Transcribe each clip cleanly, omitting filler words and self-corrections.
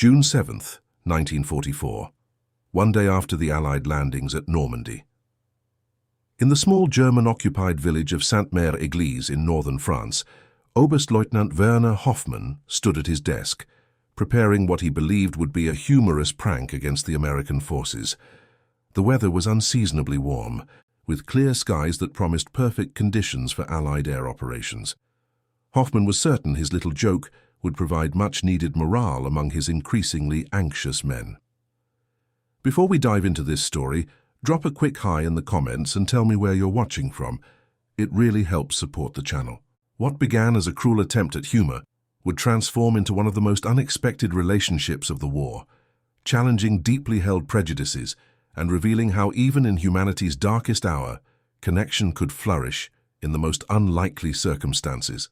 June 7th, 1944, one day after the Allied landings at Normandy. In the small German-occupied village of Sainte-Mère-Église in northern France, Oberstleutnant Werner Hoffmann stood at his desk, preparing what he believed would be a humorous prank against the American forces. The weather was unseasonably warm, with clear skies that promised perfect conditions for Allied air operations. Hoffmann was certain his little joke would provide much-needed morale among his increasingly anxious men. Before we dive into this story, drop a quick hi in the comments and tell me where you're watching from. It really helps support the channel. What began as a cruel attempt at humor would transform into one of the most unexpected relationships of the war, challenging deeply held prejudices and revealing how even in humanity's darkest hour, connection could flourish in the most unlikely circumstances.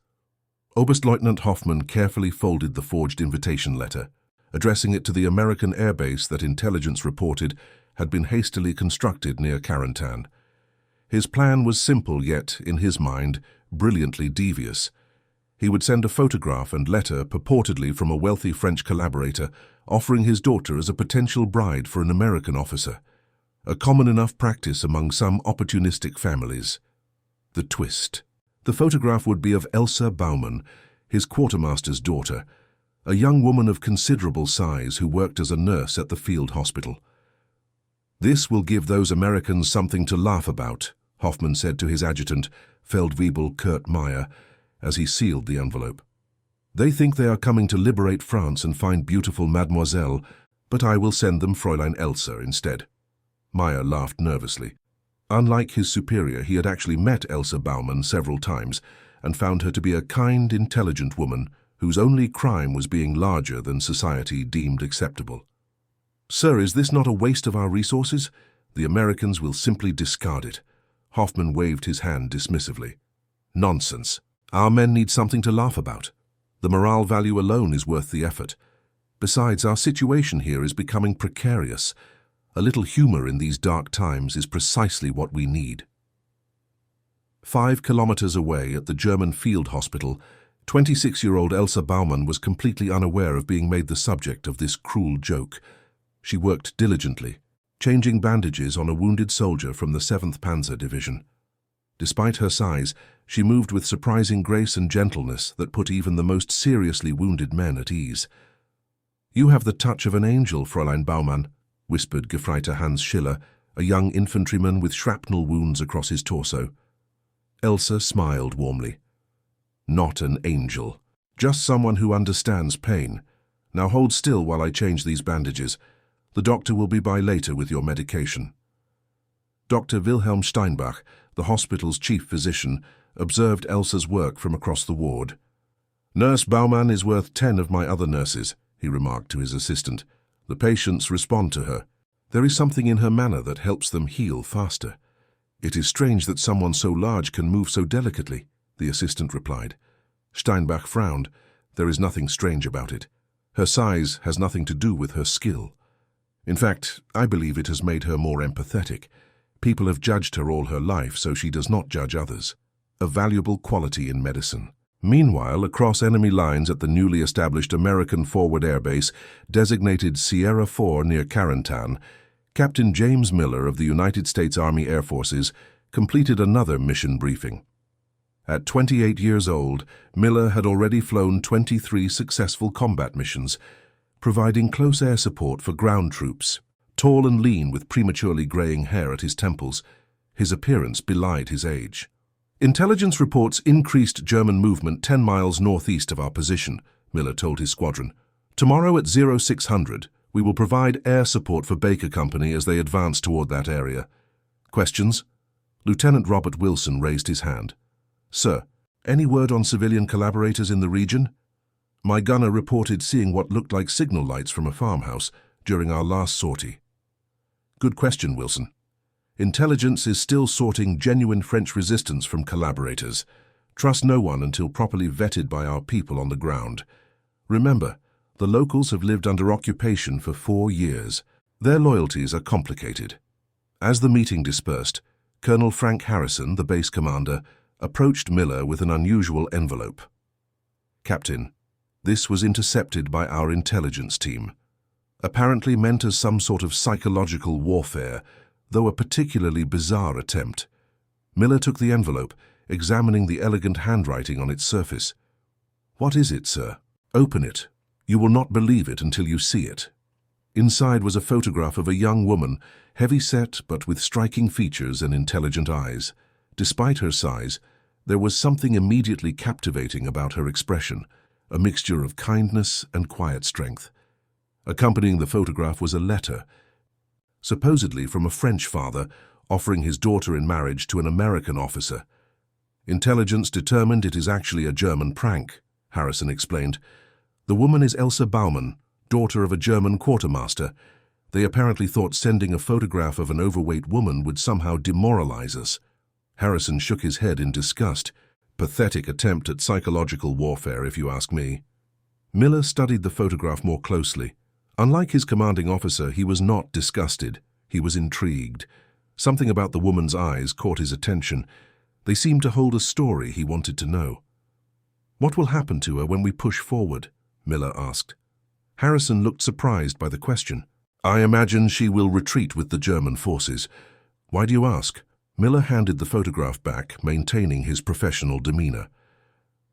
Oberstleutnant Hoffmann carefully folded the forged invitation letter, addressing it to the American airbase that intelligence reported had been hastily constructed near Carentan. His plan was simple yet, in his mind, brilliantly devious. He would send a photograph and letter purportedly from a wealthy French collaborator offering his daughter as a potential bride for an American officer, a common enough practice among some opportunistic families. The twist. The photograph would be of Elsa Baumann, his quartermaster's daughter, a young woman of considerable size who worked as a nurse at the field hospital. "This will give those Americans something to laugh about," Hoffmann said to his adjutant, Feldwebel Kurt Meyer, as he sealed the envelope. "They think they are coming to liberate France and find beautiful Mademoiselle, but I will send them Fräulein Elsa instead." Meyer laughed nervously. Unlike his superior, he had actually met Elsa Baumann several times and found her to be a kind, intelligent woman whose only crime was being larger than society deemed acceptable. "Sir, is this not a waste of our resources? The Americans will simply discard it." Hoffmann waved his hand dismissively. "Nonsense. Our men need something to laugh about. The morale value alone is worth the effort. Besides, our situation here is becoming precarious. A little humor in these dark times is precisely what we need." 5 kilometers away at the German field hospital, 26-year-old Elsa Baumann was completely unaware of being made the subject of this cruel joke. She worked diligently, changing bandages on a wounded soldier from the 7th Panzer Division. Despite her size, she moved with surprising grace and gentleness that put even the most seriously wounded men at ease. "You have the touch of an angel, Fräulein Baumann," whispered Gefreiter Hans Schiller, a young infantryman with shrapnel wounds across his torso. Elsa smiled warmly. "Not an angel, just someone who understands pain. Now hold still while I change these bandages. The doctor will be by later with your medication." Dr. Wilhelm Steinbach, the hospital's chief physician, observed Elsa's work from across the ward. "Nurse Baumann is worth 10 of my other nurses," he remarked to his assistant. "The patients respond to her. There is something in her manner that helps them heal faster." "It is strange that someone so large can move so delicately," the assistant replied. Steinbach frowned. "There is nothing strange about it. Her size has nothing to do with her skill. In fact, I believe it has made her more empathetic. People have judged her all her life, so she does not judge others. A valuable quality in medicine." Meanwhile, across enemy lines at the newly established American Forward Air Base, designated Sierra 4 near Carentan, Captain James Miller of the United States Army Air Forces completed another mission briefing. At 28 years old, Miller had already flown 23 successful combat missions, providing close air support for ground troops. Tall and lean with prematurely graying hair at his temples, his appearance belied his age. "Intelligence reports increased German movement 10 miles northeast of our position," Miller told his squadron. "Tomorrow at 0600, we will provide air support for Baker Company as they advance toward that area." Questions? Lieutenant Robert Wilson raised his hand. "Sir, any word on civilian collaborators in the region? My gunner reported seeing what looked like signal lights from a farmhouse during our last sortie." "Good question, Wilson. Intelligence is still sorting genuine French resistance from collaborators. Trust no one until properly vetted by our people on the ground. Remember, the locals have lived under occupation for 4 years. Their loyalties are complicated." As the meeting dispersed, Colonel Frank Harrison, the base commander, approached Miller with an unusual envelope. "Captain, This was intercepted by our intelligence team. Apparently meant as some sort of psychological warfare, though a particularly bizarre attempt. Miller took the envelope, examining the elegant handwriting on its surface. "What is it, sir?" "Open it. You will not believe it until you see it." Inside was a photograph of a young woman, heavy-set but with striking features and intelligent eyes. Despite her size, there was something immediately captivating about her expression, a mixture of kindness and quiet strength. Accompanying the photograph was a letter, supposedly from a French father offering his daughter in marriage to an American officer. "Intelligence determined it is actually a German prank," Harrison explained. "The woman is Elsa Baumann, daughter of a German quartermaster. They apparently thought sending a photograph of an overweight woman would somehow demoralize us." Harrison shook his head in disgust. "Pathetic attempt at psychological warfare, if you ask me." Miller studied the photograph more closely. Unlike his commanding officer, he was not disgusted. He was intrigued. Something about the woman's eyes caught his attention. They seemed to hold a story he wanted to know. "What will happen to her when we push forward?" Miller asked. Harrison looked surprised by the question. "I imagine she will retreat with the German forces." "Why do you ask?" Miller handed the photograph back, maintaining his professional demeanor.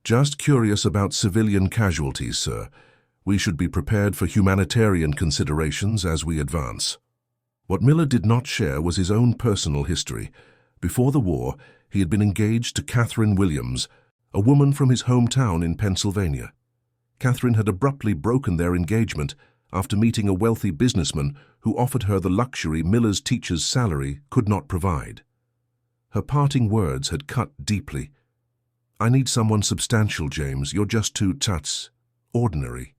"Just curious about civilian casualties, sir. We should be prepared for humanitarian considerations as we advance." What Miller did not share was his own personal history. Before the war, he had been engaged to Catherine Williams, a woman from his hometown in Pennsylvania. Catherine had abruptly broken their engagement after meeting a wealthy businessman who offered her the luxury Miller's teacher's salary could not provide. Her parting words had cut deeply. "I need someone substantial, James. You're just too ordinary."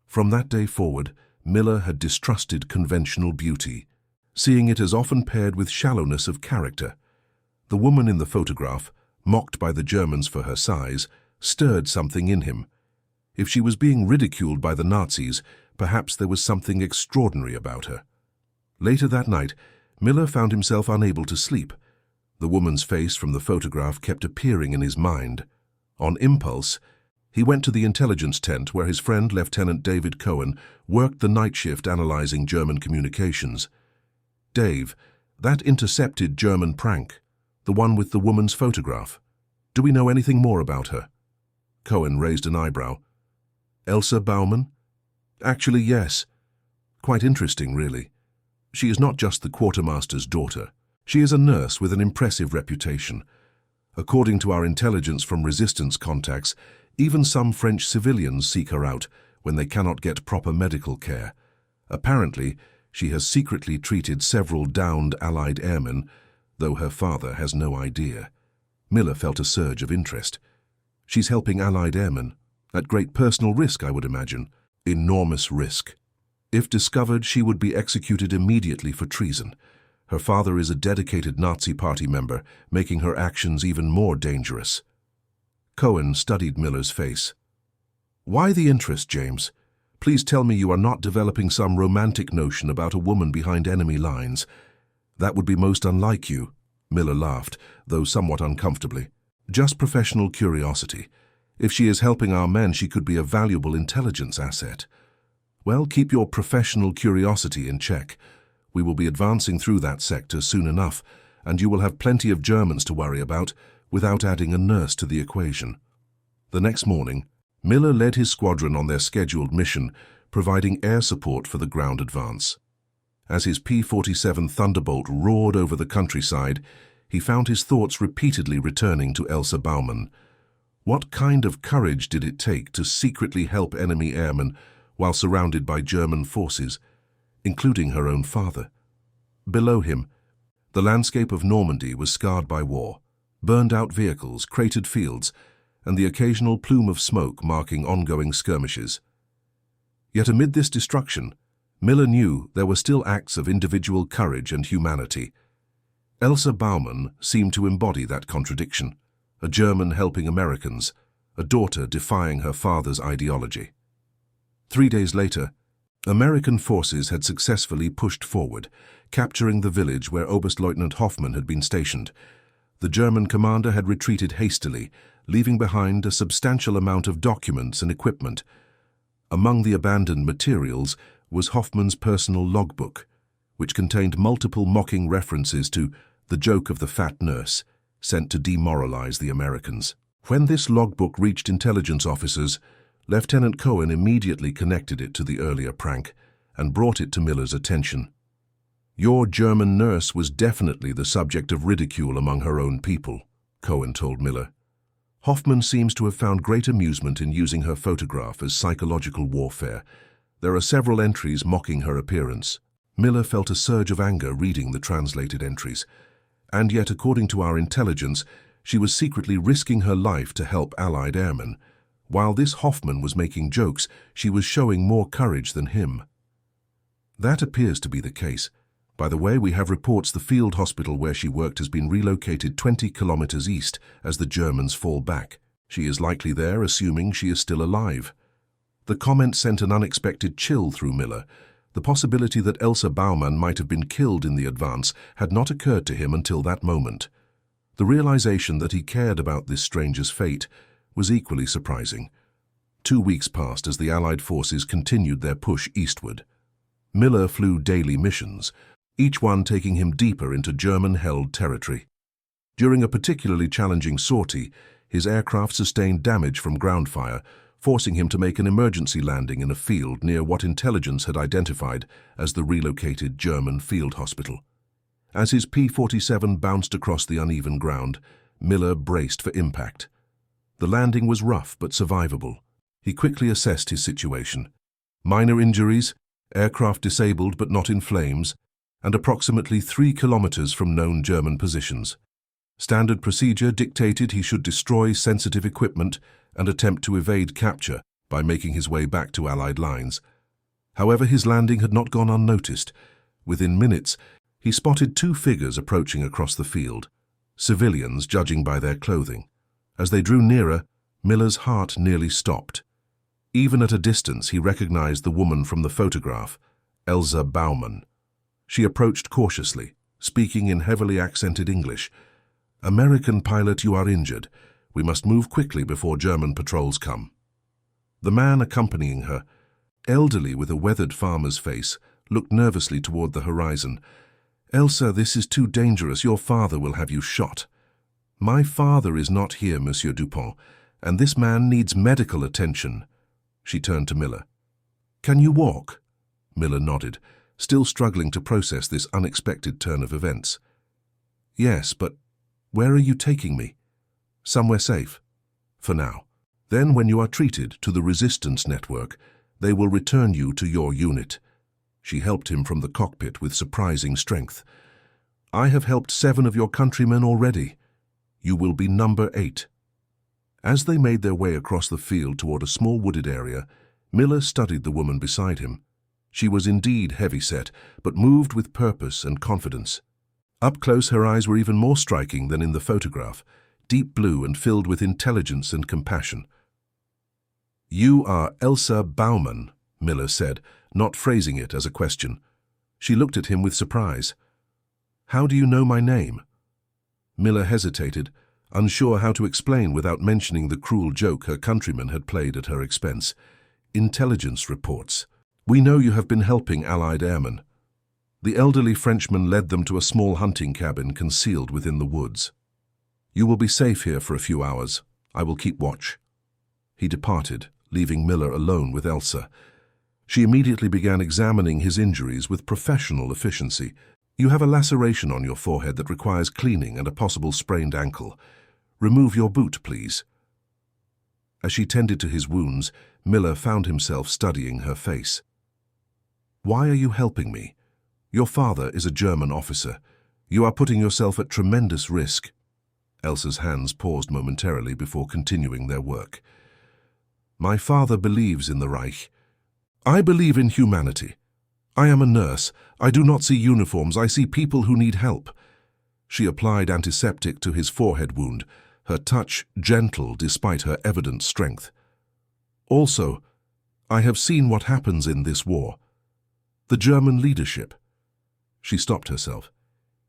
From that day forward, Miller had distrusted conventional beauty, seeing it as often paired with shallowness of character. The woman in the photograph, mocked by the Germans for her size, stirred something in him. If she was being ridiculed by the Nazis, perhaps there was something extraordinary about her. Later that night, Miller found himself unable to sleep. The woman's face from the photograph kept appearing in his mind. On impulse, he went to the intelligence tent where his friend Lieutenant David Cohen worked the night shift analyzing German communications. "Dave, that intercepted German prank, the one with the woman's photograph. Do we know anything more about her?" Cohen raised an eyebrow. "Elsa Baumann?" "Actually, yes. Quite interesting, really. She is not just the quartermaster's daughter. She is a nurse with an impressive reputation. According to our intelligence from resistance contacts, even some French civilians seek her out when they cannot get proper medical care. Apparently, she has secretly treated several downed Allied airmen, though her father has no idea." Miller felt a surge of interest. "She's helping Allied airmen. At great personal risk, I would imagine." "Enormous risk. If discovered, she would be executed immediately for treason. Her father is a dedicated Nazi Party member, making her actions even more dangerous." Cohen studied Miller's face. "Why the interest, James? Please tell me you are not developing some romantic notion about a woman behind enemy lines. That would be most unlike you." Miller laughed, though somewhat uncomfortably. "Just professional curiosity. If she is helping our men, she could be a valuable intelligence asset." "Well, keep your professional curiosity in check. We will be advancing through that sector soon enough, and you will have plenty of Germans to worry about without adding a nurse to the equation." The next morning, Miller led his squadron on their scheduled mission, providing air support for the ground advance. As his P-47 Thunderbolt roared over the countryside, he found his thoughts repeatedly returning to Elsa Baumann. What kind of courage did it take to secretly help enemy airmen while surrounded by German forces, including her own father? Below him, the landscape of Normandy was scarred by war, burned-out vehicles, cratered fields, and the occasional plume of smoke marking ongoing skirmishes. Yet amid this destruction, Miller knew there were still acts of individual courage and humanity. Elsa Baumann seemed to embody that contradiction, a German helping Americans, a daughter defying her father's ideology. 3 days later, American forces had successfully pushed forward, capturing the village where Oberstleutnant Hoffmann had been stationed. The German commander had retreated hastily, leaving behind a substantial amount of documents and equipment. Among the abandoned materials was Hoffman's personal logbook, which contained multiple mocking references to the joke of the fat nurse, sent to demoralize the Americans. When this logbook reached intelligence officers, Lieutenant Cohen immediately connected it to the earlier prank and brought it to Miller's attention. "Your German nurse was definitely the subject of ridicule among her own people," Cohen told Miller. "Hoffman seems to have found great amusement in using her photograph as psychological warfare. There are several entries mocking her appearance." Miller felt a surge of anger reading the translated entries. And yet, according to our intelligence, she was secretly risking her life to help Allied airmen. While this Hoffman was making jokes, she was showing more courage than him. That appears to be the case. By the way, we have reports the field hospital where she worked has been relocated 20 kilometers east as the Germans fall back. She is likely there, assuming she is still alive. The comment sent an unexpected chill through Miller. The possibility that Elsa Baumann might have been killed in the advance had not occurred to him until that moment. The realization that he cared about this stranger's fate was equally surprising. 2 weeks passed as the Allied forces continued their push eastward. Miller flew daily missions, each one taking him deeper into German-held territory. During a particularly challenging sortie, his aircraft sustained damage from ground fire, forcing him to make an emergency landing in a field near what intelligence had identified as the relocated German field hospital. As his P-47 bounced across the uneven ground, Miller braced for impact. The landing was rough but survivable. He quickly assessed his situation. Minor injuries, aircraft disabled but not in flames, and approximately 3 kilometers from known German positions. Standard procedure dictated he should destroy sensitive equipment and attempt to evade capture by making his way back to Allied lines. However, his landing had not gone unnoticed. Within minutes, he spotted 2 figures approaching across the field, civilians judging by their clothing. As they drew nearer, Miller's heart nearly stopped. Even at a distance, he recognized the woman from the photograph, Elsa Baumann. She approached cautiously, speaking in heavily accented English. "American pilot, you are injured. We must move quickly before German patrols come." The man accompanying her, elderly with a weathered farmer's face, looked nervously toward the horizon. "Elsa, this is too dangerous. Your father will have you shot." "My father is not here, Monsieur Dupont, and this man needs medical attention." She turned to Miller. "Can you walk?" Miller nodded, still struggling to process this unexpected turn of events. "Yes, but where are you taking me?" "Somewhere safe. For now. Then when you are treated to the resistance network, they will return you to your unit." She helped him from the cockpit with surprising strength. "I have helped 7 of your countrymen already. You will be number 8. As they made their way across the field toward a small wooded area, Miller studied the woman beside him. She was indeed heavy-set, but moved with purpose and confidence. Up close, her eyes were even more striking than in the photograph, deep blue and filled with intelligence and compassion. "You are Elsa Baumann," Miller said, not phrasing it as a question. She looked at him with surprise. "How do you know my name?" Miller hesitated, unsure how to explain without mentioning the cruel joke her countrymen had played at her expense. "Intelligence reports. We know you have been helping Allied airmen." The elderly Frenchman led them to a small hunting cabin concealed within the woods. "You will be safe here for a few hours. I will keep watch." He departed, leaving Miller alone with Elsa. She immediately began examining his injuries with professional efficiency. "You have a laceration on your forehead that requires cleaning and a possible sprained ankle. Remove your boot, please." As she tended to his wounds, Miller found himself studying her face. "Why are you helping me? Your father is a German officer. You are putting yourself at tremendous risk." Elsa's hands paused momentarily before continuing their work. "My father believes in the Reich. I believe in humanity. I am a nurse. I do not see uniforms. I see people who need help." She applied antiseptic to his forehead wound, her touch gentle despite her evident strength. "Also, I have seen what happens in this war. The German leadership." She stopped herself.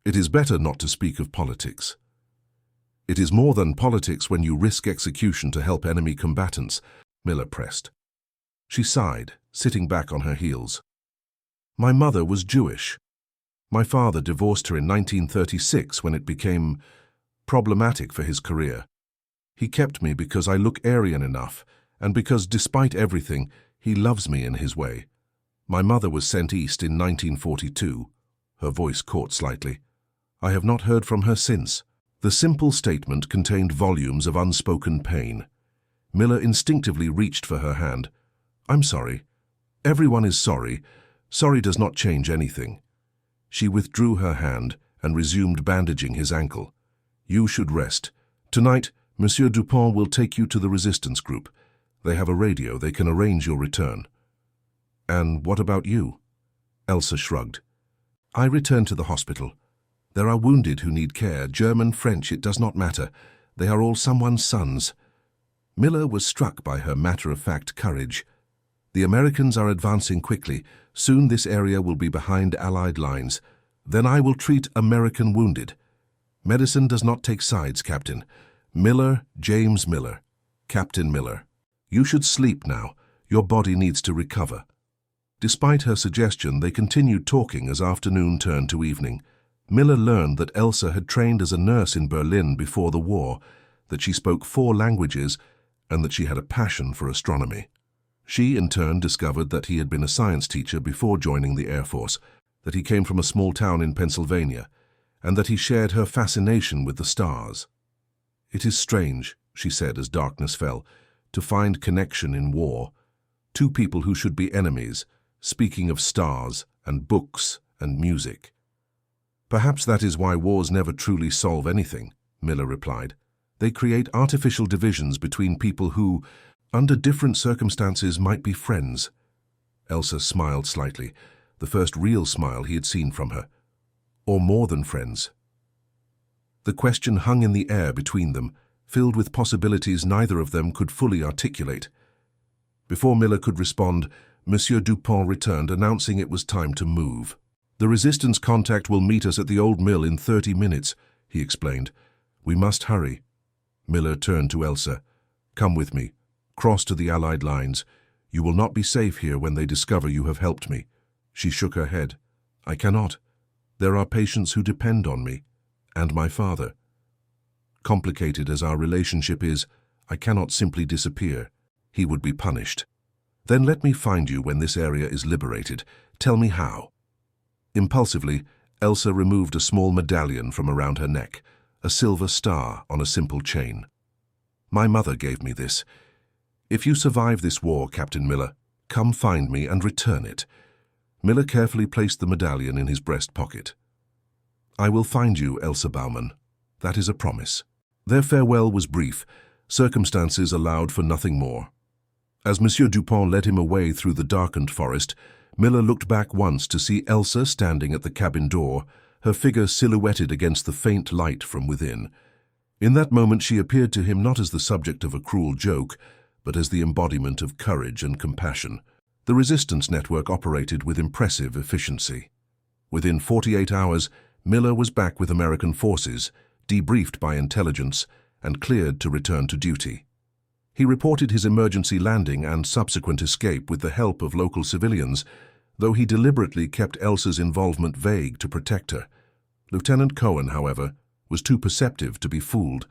"It is better not to speak of politics." It is more than politics when you risk execution to help enemy combatants, Miller pressed. She sighed, sitting back on her heels. My mother was Jewish. My father divorced her in 1936 when it became problematic for his career. He kept me because I look Aryan enough, and because, despite everything, he loves me in his way. My mother was sent east in 1942. Her voice caught slightly. I have not heard from her since. The simple statement contained volumes of unspoken pain. Miller instinctively reached for her hand. I'm sorry. Everyone is sorry. Sorry does not change anything. She withdrew her hand and resumed bandaging his ankle. You should rest. Tonight, Monsieur Dupont will take you to the resistance group. They have a radio. They can arrange your return. And what about you? Elsa shrugged. I return to the hospital. There are wounded who need care. German, French, it does not matter. They are all someone's sons. Miller was struck by her matter-of-fact courage. The Americans are advancing quickly. Soon this area will be behind Allied lines. Then I will treat American wounded. Medicine does not take sides, Captain. Miller, James Miller. Captain Miller. You should sleep now. Your body needs to recover. Despite her suggestion, they continued talking as afternoon turned to evening. Miller learned that Elsa had trained as a nurse in Berlin before the war, that she spoke 4 languages, and that she had a passion for astronomy. She, in turn, discovered that he had been a science teacher before joining the Air Force, that he came from a small town in Pennsylvania, and that he shared her fascination with the stars. It is strange, she said as darkness fell, to find connection in war. 2 people who should be enemies, speaking of stars and books and music. Perhaps that is why wars never truly solve anything, Miller replied. They create artificial divisions between people who, under different circumstances, might be friends. Elsa smiled slightly, the first real smile he had seen from her. Or more than friends. The question hung in the air between them, filled with possibilities neither of them could fully articulate. Before Miller could respond, Monsieur Dupont returned, announcing it was time to move. The resistance contact will meet us at the old mill in 30 minutes, he explained. We must hurry. Miller turned to Elsa. Come with me. Cross to the Allied lines. You will not be safe here when they discover you have helped me. She shook her head. I cannot. There are patients who depend on me, and my father. Complicated as our relationship is, I cannot simply disappear. He would be punished. Then let me find you when this area is liberated. Tell me how. Impulsively, Elsa removed a small medallion from around her neck, a silver star on a simple chain. My mother gave me this. If you survive this war, Captain Miller, come find me and return it. Miller carefully placed the medallion in his breast pocket. I will find you, Elsa Baumann. That is a promise. Their farewell was brief. Circumstances allowed for nothing more. As Monsieur Dupont led him away through the darkened forest, Miller looked back once to see Elsa standing at the cabin door, her figure silhouetted against the faint light from within. In that moment she appeared to him not as the subject of a cruel joke, but as the embodiment of courage and compassion. The resistance network operated with impressive efficiency. Within 48 hours, Miller was back with American forces, debriefed by intelligence, and cleared to return to duty. He reported his emergency landing and subsequent escape with the help of local civilians, though he deliberately kept Elsa's involvement vague to protect her. Lieutenant Cohen, however, was too perceptive to be fooled.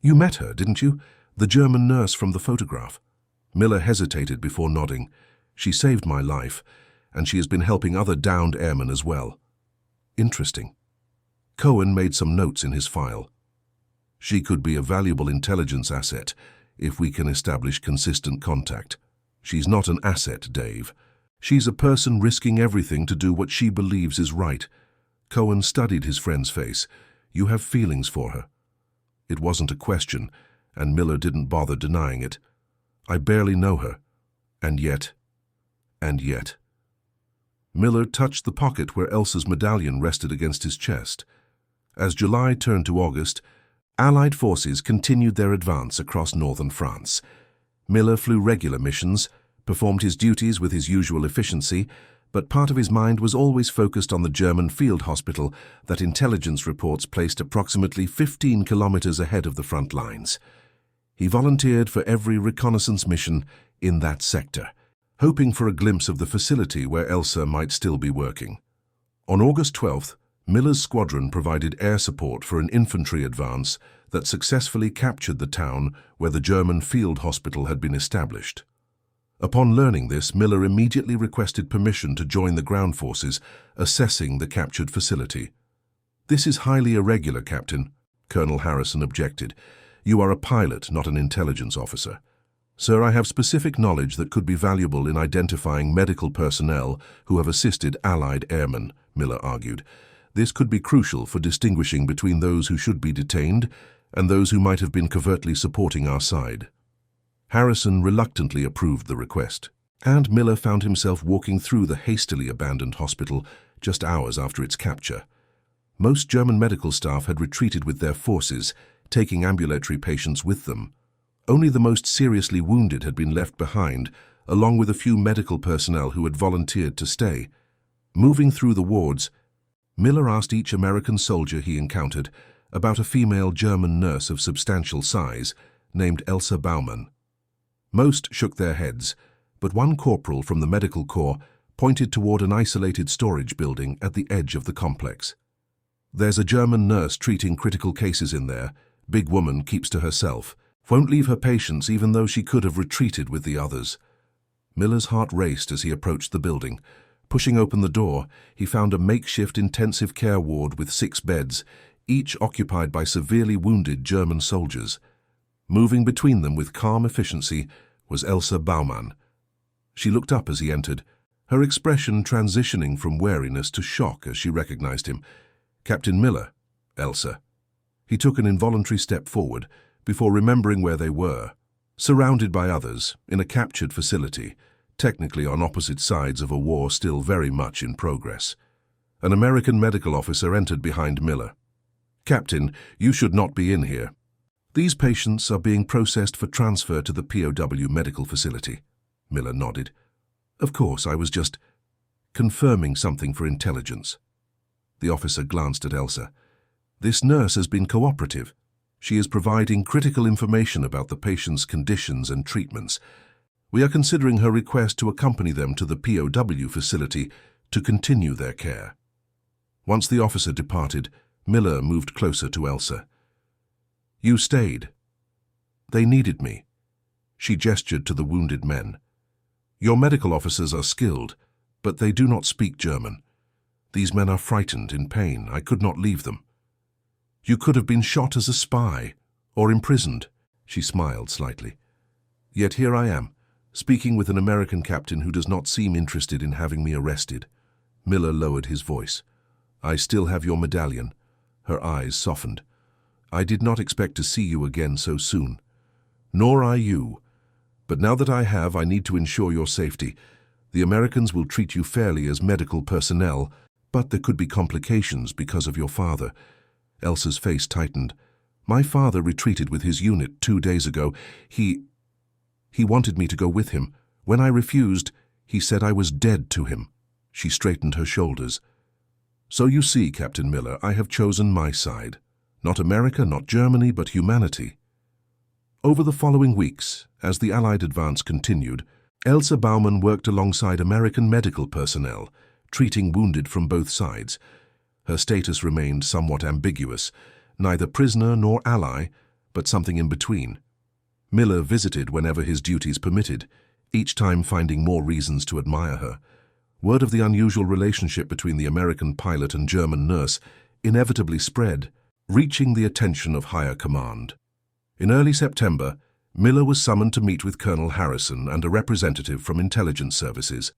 You met her, didn't you? The German nurse from the photograph. Miller hesitated before nodding. She saved my life, and she has been helping other downed airmen as well. Interesting. Cohen made some notes in his file. She could be a valuable intelligence asset if we can establish consistent contact. She's not an asset, Dave. She's a person risking everything to do what she believes is right. Cohen studied his friend's face. You have feelings for her. It wasn't a question, and Miller didn't bother denying it. I barely know her. And yet. Miller touched the pocket where Elsa's medallion rested against his chest. As July turned to August, Allied forces continued their advance across northern France. Miller flew regular missions, performed his duties with his usual efficiency, but part of his mind was always focused on the German field hospital that intelligence reports placed approximately 15 kilometers ahead of the front lines. He volunteered for every reconnaissance mission in that sector, hoping for a glimpse of the facility where Elsa might still be working. On August 12th, Miller's squadron provided air support for an infantry advance that successfully captured the town where the German field hospital had been established. Upon learning this, Miller immediately requested permission to join the ground forces assessing the captured facility. "This is highly irregular, Captain," Colonel Harrison objected. "You are a pilot, not an intelligence officer." "Sir, I have specific knowledge that could be valuable in identifying medical personnel who have assisted Allied airmen," Miller argued. "This could be crucial for distinguishing between those who should be detained and those who might have been covertly supporting our side." Harrison reluctantly approved the request, and Miller found himself walking through the hastily abandoned hospital just hours after its capture. Most German medical staff had retreated with their forces, taking ambulatory patients with them. Only the most seriously wounded had been left behind, along with a few medical personnel who had volunteered to stay. Moving through the wards, Miller asked each American soldier he encountered about a female German nurse of substantial size named Elsa Baumann. Most shook their heads, but one corporal from the medical corps pointed toward an isolated storage building at the edge of the complex. "There's a German nurse treating critical cases in there. Big woman, keeps to herself. Won't leave her patients even though she could have retreated with the others." Miller's heart raced as he approached the building. Pushing open the door, he found a makeshift intensive care ward with 6 beds, each occupied by severely wounded German soldiers. Moving between them with calm efficiency was Elsa Baumann. She looked up as he entered, her expression transitioning from wariness to shock as she recognized him. "Captain Miller, Elsa." He took an involuntary step forward before remembering where they were, surrounded by others in a captured facility, technically on opposite sides of a war still very much in progress. An American medical officer entered behind Miller. "Captain, you should not be in here. These patients are being processed for transfer to the POW medical facility." Miller nodded. "Of course, I was just confirming something for intelligence." The officer glanced at Elsa. "This nurse has been cooperative. She is providing critical information about the patient's conditions and treatments. We are considering her request to accompany them to the POW facility to continue their care." Once the officer departed, Miller moved closer to Elsa. "You stayed. They needed me." She gestured to the wounded men. "Your medical officers are skilled, but they do not speak German. These men are frightened, in pain. I could not leave them." "You could have been shot as a spy, or imprisoned." She smiled slightly. "Yet here I am, speaking with an American captain who does not seem interested in having me arrested." Miller lowered his voice. "I still have your medallion." Her eyes softened. "I did not expect to see you again so soon." "Nor I you. But now that I have, I need to ensure your safety. The Americans will treat you fairly as medical personnel, but there could be complications because of your father." Elsa's face tightened. "My father retreated with his unit 2 days ago. He wanted me to go with him. When I refused, he said I was dead to him." She straightened her shoulders. "So you see, Captain Miller, I have chosen my side. Not America, not Germany, but humanity." Over the following weeks, as the Allied advance continued, Elsa Baumann worked alongside American medical personnel, treating wounded from both sides. Her status remained somewhat ambiguous, neither prisoner nor ally, but something in between. Miller visited whenever his duties permitted, each time finding more reasons to admire her. Word of the unusual relationship between the American pilot and German nurse inevitably spread, reaching the attention of higher command. In early September, Miller was summoned to meet with Colonel Harrison and a representative from intelligence services.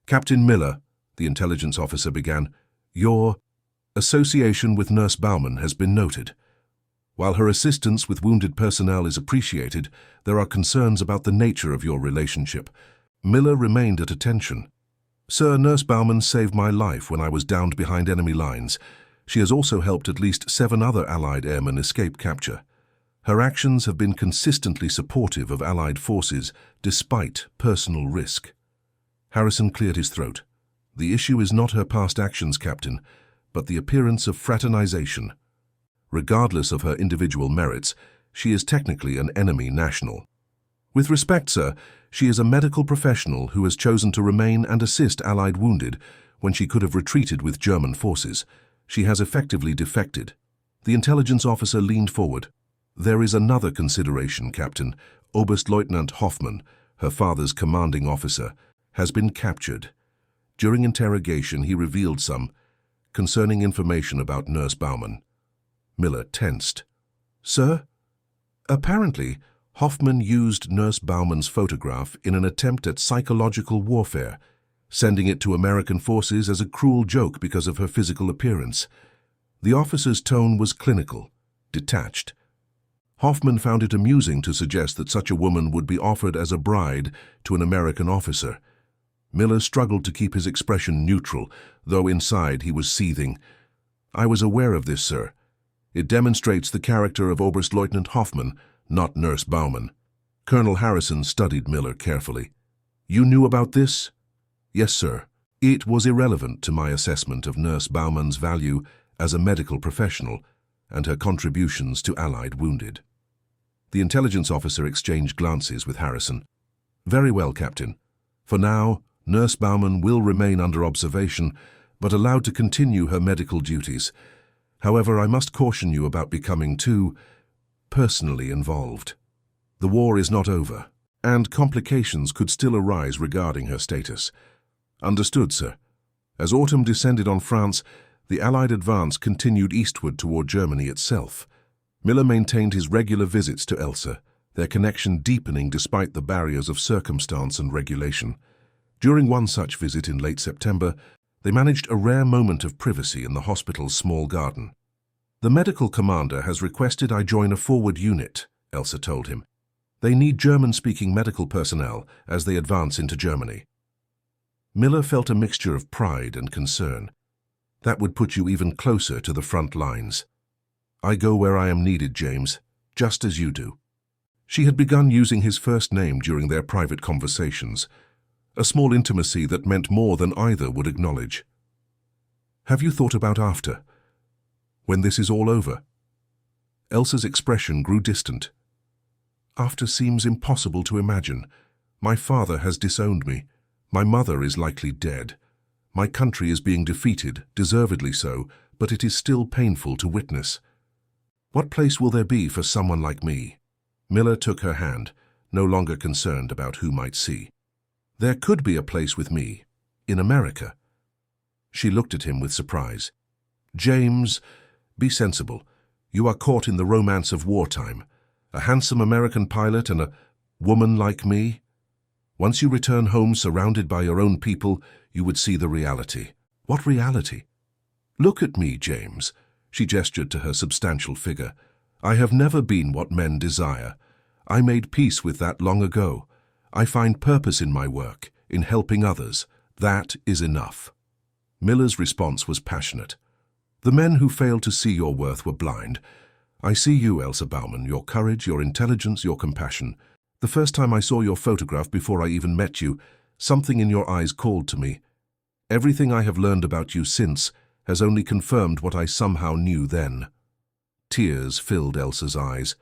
"Captain Miller," the intelligence officer began, "your association with Nurse Baumann has been noted. While her assistance with wounded personnel is appreciated, there are concerns about the nature of your relationship." Miller remained at attention. "Sir, Nurse Baumann saved my life when I was downed behind enemy lines. She has also helped at least 7 other Allied airmen escape capture. Her actions have been consistently supportive of Allied forces, despite personal risk." Harrison cleared his throat. The issue is not her past actions, Captain, but the appearance of fraternization. Regardless of her individual merits, she is technically an enemy national. With respect, sir, she is a medical professional who has chosen to remain and assist Allied wounded when she could have retreated with German forces. She has effectively defected. The intelligence officer leaned forward. There is another consideration, Captain. Oberstleutnant Hoffmann, her father's commanding officer, has been captured. During interrogation, he revealed some concerning information about Nurse Baumann. Miller tensed. Sir? Apparently, Hoffmann used Nurse Baumann's photograph in an attempt at psychological warfare, sending it to American forces as a cruel joke because of her physical appearance. The officer's tone was clinical, detached. Hoffmann found it amusing to suggest that such a woman would be offered as a bride to an American officer. Miller struggled to keep his expression neutral, though inside he was seething. I was aware of this, sir. It demonstrates the character of Oberstleutnant Hoffmann, not Nurse Baumann. Colonel Harrison studied Miller carefully. You knew about this? Yes, sir. It was irrelevant to my assessment of Nurse Baumann's value as a medical professional and her contributions to Allied wounded. The intelligence officer exchanged glances with Harrison. Very well, Captain. For now, Nurse Baumann will remain under observation, but allowed to continue her medical duties. However, I must caution you about becoming too personally involved. The war is not over, and complications could still arise regarding her status. Understood, sir. As autumn descended on France, the Allied advance continued eastward toward Germany itself. Miller maintained his regular visits to Elsa, their connection deepening despite the barriers of circumstance and regulation. During one such visit in late September, they managed a rare moment of privacy in the hospital's small garden. The medical commander has requested I join a forward unit, Elsa told him. They need German-speaking medical personnel as they advance into Germany. Miller felt a mixture of pride and concern. That would put you even closer to the front lines. I go where I am needed, James, just as you do. She had begun using his first name during their private conversations, a small intimacy that meant more than either would acknowledge. Have you thought about after? When this is all over? Elsa's expression grew distant. After seems impossible to imagine. My father has disowned me. My mother is likely dead. My country is being defeated, deservedly so, but it is still painful to witness. What place will there be for someone like me? Miller took her hand, no longer concerned about who might see. There could be a place with me, in America. She looked at him with surprise. James, be sensible. You are caught in the romance of wartime. A handsome American pilot and a woman like me. Once you return home surrounded by your own people, you would see the reality. What reality? Look at me, James. She gestured to her substantial figure. I have never been what men desire. I made peace with that long ago. I find purpose in my work, in helping others. That is enough. Miller's response was passionate. The men who failed to see your worth were blind. I see you, Elsa Baumann, your courage, your intelligence, your compassion. The first time I saw your photograph before I even met you, something in your eyes called to me. Everything I have learned about you since has only confirmed what I somehow knew then. Tears filled Elsa's eyes.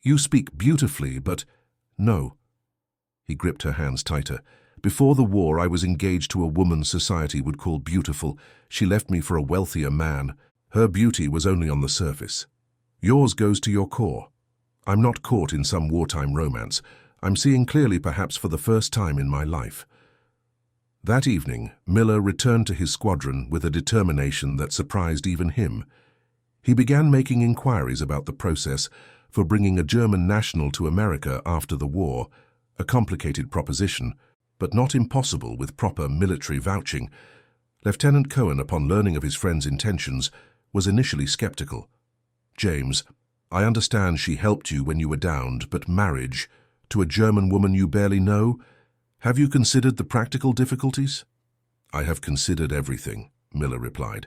You speak beautifully, but no. He gripped her hands tighter. Before the war, I was engaged to a woman society would call beautiful. She left me for a wealthier man. Her beauty was only on the surface. Yours goes to your core. I'm not caught in some wartime romance. I'm seeing clearly perhaps for the first time in my life. That evening, Miller returned to his squadron with a determination that surprised even him. He began making inquiries about the process for bringing a German national to America after the war, a complicated proposition, but not impossible with proper military vouching. Lieutenant Cohen, upon learning of his friend's intentions, was initially skeptical. James, I understand she helped you when you were downed, but marriage to a German woman you barely know? Have you considered the practical difficulties? I have considered everything, Miller replied,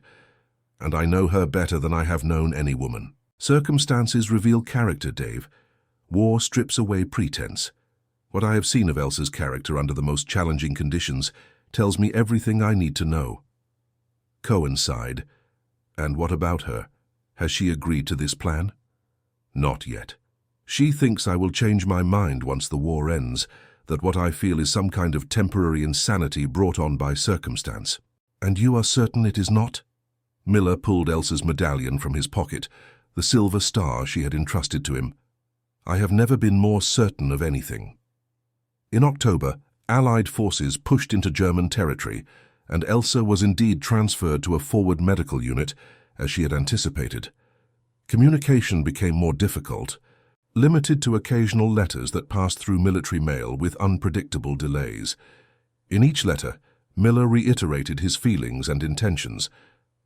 and I know her better than I have known any woman. Circumstances reveal character, Dave. War strips away pretense. What I have seen of Elsa's character under the most challenging conditions tells me everything I need to know." Cohen sighed. "And what about her? Has she agreed to this plan?" "Not yet. She thinks I will change my mind once the war ends, that what I feel is some kind of temporary insanity brought on by circumstance." "And you are certain it is not?" Miller pulled Elsa's medallion from his pocket, the silver star she had entrusted to him. "I have never been more certain of anything." In October, Allied forces pushed into German territory, and Elsa was indeed transferred to a forward medical unit, as she had anticipated. Communication became more difficult, limited to occasional letters that passed through military mail with unpredictable delays. In each letter, Miller reiterated his feelings and intentions.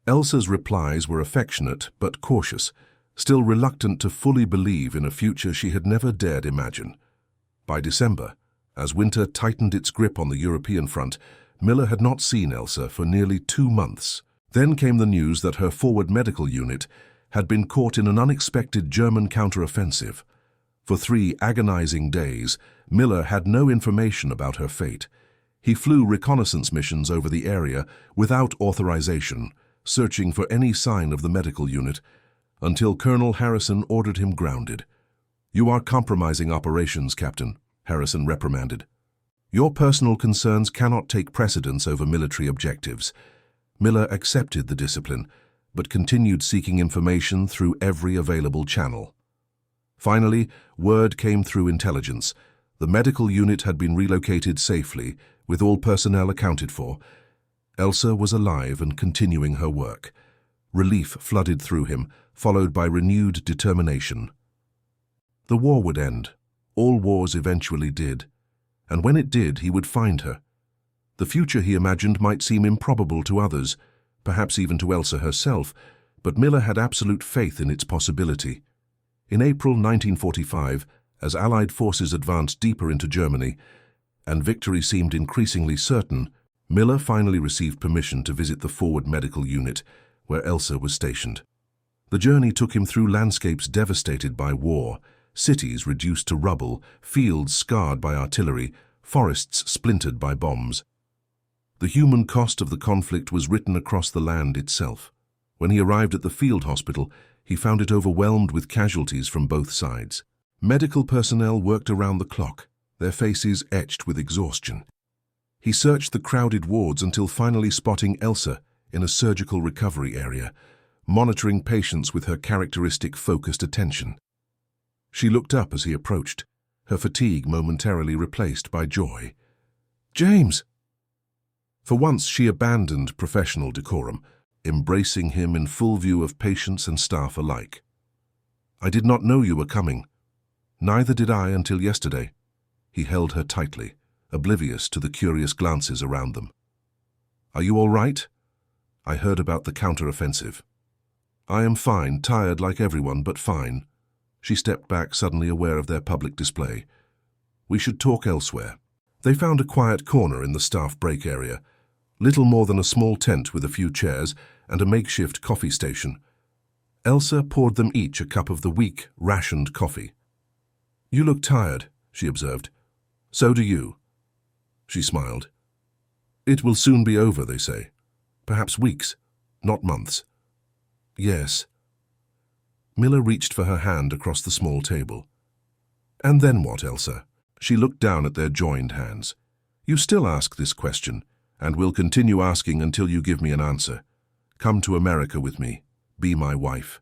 Elsa's replies were affectionate but cautious, still reluctant to fully believe in a future she had never dared imagine. By December, as winter tightened its grip on the European front, Miller had not seen Elsa for nearly 2 months. Then came the news that her forward medical unit had been caught in an unexpected German counteroffensive. For 3 agonizing days, Miller had no information about her fate. He flew reconnaissance missions over the area without authorization, searching for any sign of the medical unit, until Colonel Harrison ordered him grounded. "You are compromising operations, Captain," Harrison reprimanded. "Your personal concerns cannot take precedence over military objectives." Miller accepted the discipline, but continued seeking information through every available channel. Finally, word came through intelligence. The medical unit had been relocated safely, with all personnel accounted for. Elsa was alive and continuing her work. Relief flooded through him, followed by renewed determination. The war would end. All wars eventually did. And when it did, he would find her. The future he imagined might seem improbable to others, perhaps even to Elsa herself, but Miller had absolute faith in its possibility. In April 1945, as Allied forces advanced deeper into Germany, and victory seemed increasingly certain, Miller finally received permission to visit the forward medical unit, where Elsa was stationed. The journey took him through landscapes devastated by war, cities reduced to rubble, fields scarred by artillery, forests splintered by bombs. The human cost of the conflict was written across the land itself. When he arrived at the field hospital, he found it overwhelmed with casualties from both sides. Medical personnel worked around the clock, their faces etched with exhaustion. He searched the crowded wards until finally spotting Elsa in a surgical recovery area, monitoring patients with her characteristic focused attention. She looked up as he approached, her fatigue momentarily replaced by joy. "James!" For once she abandoned professional decorum, embracing him in full view of patients and staff alike. "I did not know you were coming." "Neither did I until yesterday." He held her tightly, oblivious to the curious glances around them. "Are you all right?" "I heard about the counter-offensive." "I am fine, tired like everyone, but fine." She stepped back, suddenly aware of their public display. "We should talk elsewhere." They found a quiet corner in the staff break area, little more than a small tent with a few chairs and a makeshift coffee station. Elsa poured them each a cup of the weak, rationed coffee. "You look tired," she observed. "So do you." She smiled. "It will soon be over, they say. Perhaps weeks, not months." "Yes." Miller reached for her hand across the small table. "And then what, Elsa?" She looked down at their joined hands. "You still ask this question, and will continue asking until you give me an answer. Come to America with me. Be my wife."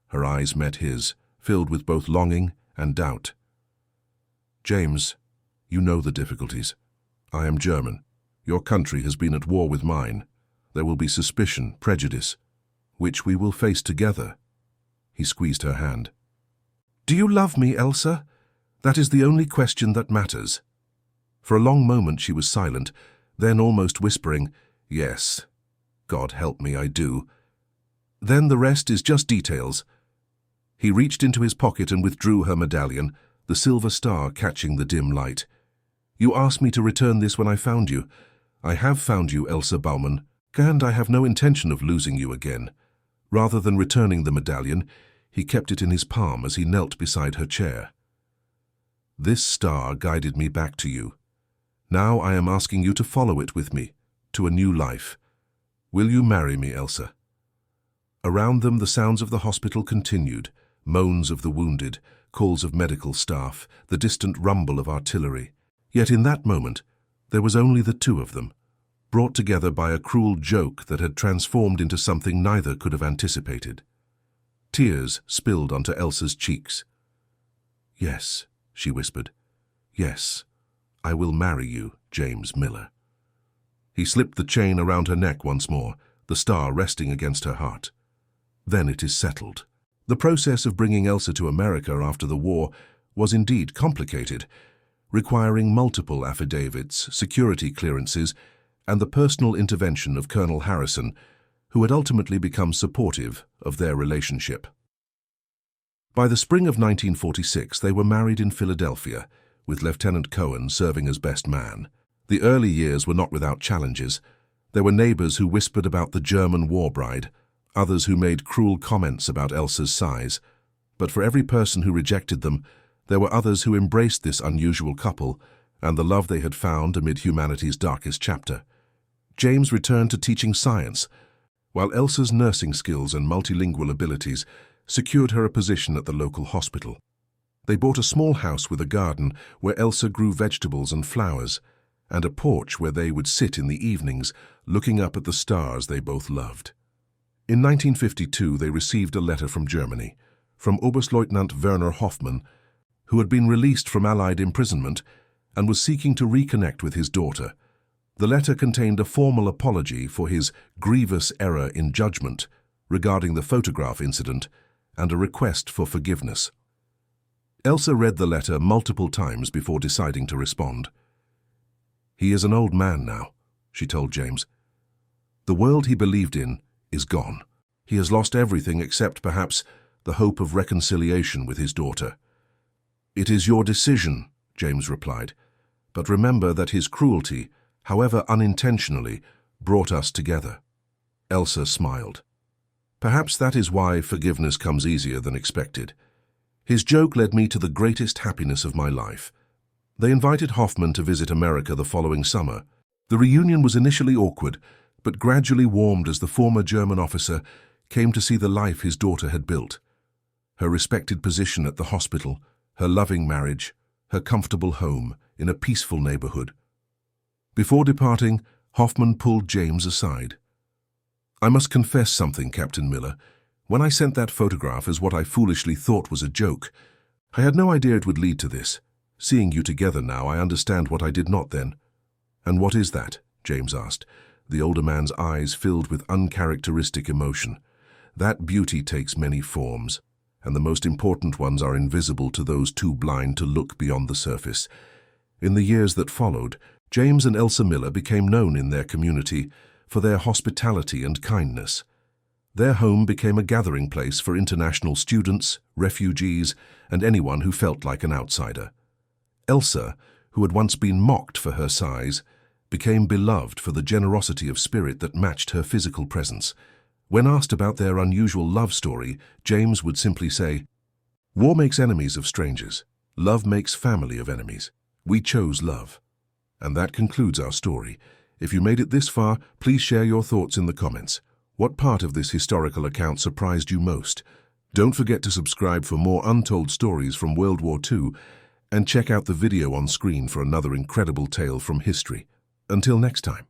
Her eyes met his, filled with both longing and doubt. "James, you know the difficulties. I am German. Your country has been at war with mine. There will be suspicion, prejudice, which we will face together." He squeezed her hand. "Do you love me, Elsa? That is the only question that matters." For a long moment she was silent, then almost whispering, "Yes. God help me, I do. Then the rest is just details." He reached into his pocket and withdrew her medallion, the silver star catching the dim light. "You asked me to return this when I found you. I have found you, Elsa Baumann, and I have no intention of losing you again." Rather than returning the medallion, he kept it in his palm as he knelt beside her chair. "This star guided me back to you. Now I am asking you to follow it with me, to a new life. Will you marry me, Elsa? Around them, the sounds of the hospital continued, moans of the wounded, calls of medical staff, the distant rumble of artillery. Yet in that moment, there was only the two of them, brought together by a cruel joke that had transformed into something neither could have anticipated. Tears spilled onto Elsa's cheeks. "Yes," she whispered. "Yes, I will marry you, James Miller." He slipped the chain around her neck once more, the star resting against her heart. "Then it is settled." The process of bringing Elsa to America after the war was indeed complicated, requiring multiple affidavits, security clearances, and the personal intervention of Colonel Harrison, who had ultimately become supportive of their relationship. By the spring of 1946, they were married in Philadelphia, with Lieutenant Cohen serving as best man. The early years were not without challenges. There were neighbors who whispered about the German war bride, others who made cruel comments about Elsa's size. But for every person who rejected them, there were others who embraced this unusual couple and the love they had found amid humanity's darkest chapter. James returned to teaching science, while Elsa's nursing skills and multilingual abilities secured her a position at the local hospital. They bought a small house with a garden where Elsa grew vegetables and flowers, and a porch where they would sit in the evenings, looking up at the stars they both loved. In 1952, they received a letter from Germany, from Oberstleutnant Werner Hoffmann, who had been released from Allied imprisonment and was seeking to reconnect with his daughter. The letter contained a formal apology for his grievous error in judgment regarding the photograph incident and a request for forgiveness. Elsa read the letter multiple times before deciding to respond. "He is an old man now," she told James. "The world he believed in is gone. He has lost everything except, perhaps, the hope of reconciliation with his daughter." "It is your decision," James replied, "but remember that his cruelty, however unintentionally, brought us together." Elsa smiled. "Perhaps that is why forgiveness comes easier than expected. His joke led me to the greatest happiness of my life." They invited Hoffmann to visit America the following summer. The reunion was initially awkward, but gradually warmed as the former German officer came to see the life his daughter had built. Her respected position at the hospital, her loving marriage, her comfortable home in a peaceful neighborhood. Before departing, Hoffmann pulled James aside. "I must confess something, Captain Miller. When I sent that photograph as what I foolishly thought was a joke, I had no idea it would lead to this. Seeing you together now, I understand what I did not then." "And what is that?" James asked, the older man's eyes filled with uncharacteristic emotion. "That beauty takes many forms, and the most important ones are invisible to those too blind to look beyond the surface." In the years that followed, James and Elsa Miller became known in their community for their hospitality and kindness. Their home became a gathering place for international students, refugees, and anyone who felt like an outsider. Elsa, who had once been mocked for her size, became beloved for the generosity of spirit that matched her physical presence. When asked about their unusual love story, James would simply say, "War makes enemies of strangers. Love makes family of enemies. We chose love." And that concludes our story. If you made it this far, please share your thoughts in the comments. What part of this historical account surprised you most? Don't forget to subscribe for more untold stories from World War II, and check out the video on screen for another incredible tale from history. Until next time.